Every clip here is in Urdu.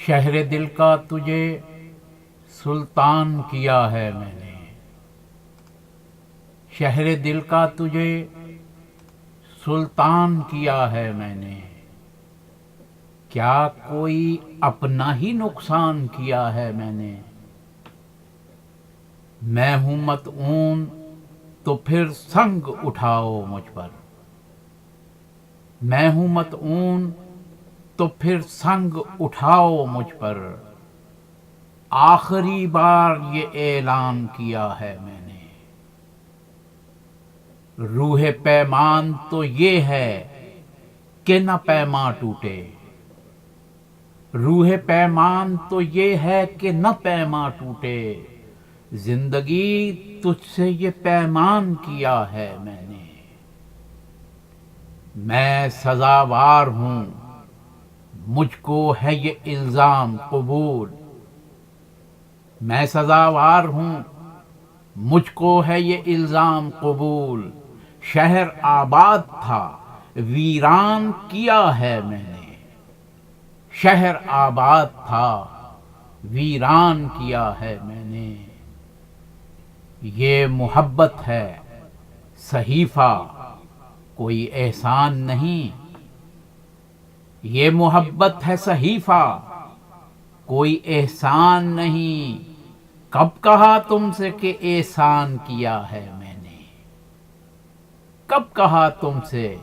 شہر دل کا تجھے سلطان کیا ہے میں نے، شہر دل کا تجھے سلطان کیا ہے میں نے، کیا کوئی اپنا ہی نقصان کیا ہے میں نے؟ میں ہوں مطعون تو پھر سنگ اٹھاؤ مجھ پر، میں ہوں مطعون تو پھر سنگ اٹھاؤ مجھ پر، آخری بار یہ اعلان کیا ہے میں نے۔ روح پیمان تو یہ ہے کہ نہ پیمان ٹوٹے، روح پیمان تو یہ ہے کہ نہ پیمان ٹوٹے، زندگی تجھ سے یہ پیمان کیا ہے میں نے۔ میں سزاوار ہوں، مجھ کو ہے یہ الزام قبول، میں سزاوار ہوں، مجھ کو ہے یہ الزام قبول، شہر آباد تھا ویران کیا ہے میں نے، شہر آباد تھا ویران کیا ہے میں نے۔ یہ محبت ہے صحیفہ کوئی احسان نہیں، یہ محبت ہے صحیفہ کوئی احسان نہیں، کب کہا تم سے کہ احسان کیا ہے میں نے، کب کہا تم سے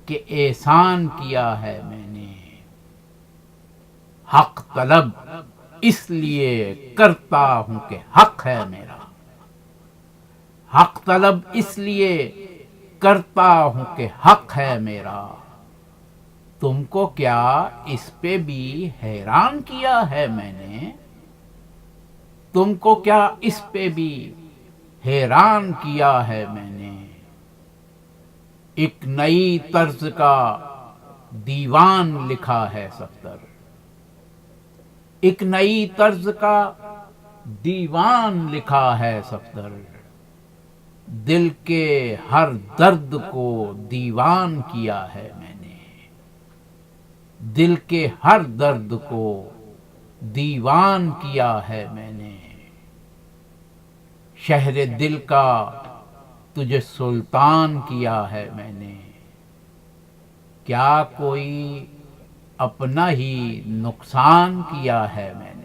کہ احسان کیا ہے میں نے؟ حق طلب اس لیے کرتا ہوں کہ حق ہے میرا، حق طلب اس لیے کرتا ہوں کہ حق ہے میرا، تم کو کیا اس پہ بھی حیران کیا ہے میں نے؟ تم کو کیا اس پہ بھی حیران کیا ہے میں نے؟ ایک نئی طرز کا دیوان لکھا ہے صفدر، ایک نئی طرز کا دیوان لکھا ہے صفدر، دل کے ہر درد کو دیوان کیا ہے میں نے، دل کے ہر درد کو دیوان کیا ہے میں نے۔ شہر دل کا تجھے سلطان کیا ہے میں نے، کیا کوئی اپنا ہی نقصان کیا ہے میں نے؟